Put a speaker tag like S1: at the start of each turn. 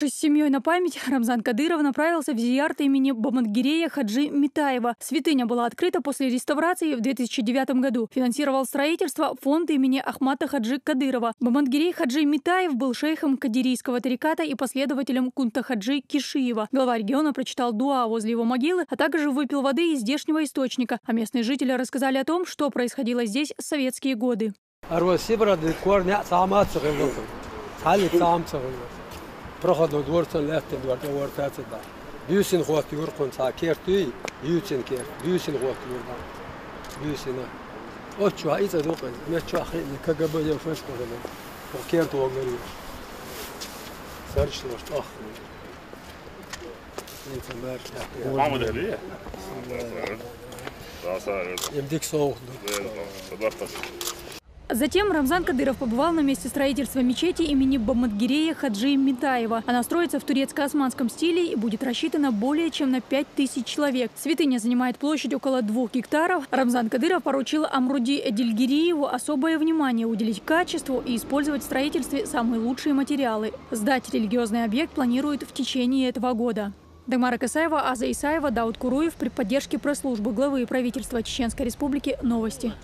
S1: С семьей на память Рамзан Кадыров направился в зиярат имени Бамангирея Хаджи Митаева. Святыня была открыта после реставрации в 2009 году. Финансировал строительство фонд имени Ахмата Хаджи Кадырова. Бамангирей Хаджи Митаев был шейхом кадирийского тариката и последователем кунта Хаджи Кишиева. Глава региона прочитал дуа возле его могилы, а также выпил воды из здешнего источника. А местные жители рассказали о том, что происходило здесь в советские годы.
S2: Проходно дворцен лефтен дворта вортаца да. Бюсин хват юркон са кертуй, бюсин кер, бюсин хват юрда. Бюсина. Очу айца докан, мечу ахи КГБ я фэш кодан. По керту огнери. Сарчно что ах. Это мэр.
S3: Мама дали? Да,
S2: Имдик соух.
S1: Затем Рамзан Кадыров побывал на месте строительства мечети имени Бамангирея Хаджи Митаева. Она строится в турецко-османском стиле и будет рассчитана более чем на 5000 человек. Святыня занимает площадь около 2 гектаров. Рамзан Кадыров поручил Амруди Эдильгириеву особое внимание уделить качеству и использовать в строительстве самые лучшие материалы. Сдать религиозный объект планируют в течение этого года. Дагмара Касаева, Аза Исаева, Дауд Куруев при поддержке пресс-службы главы правительства Чеченской Республики. Новости.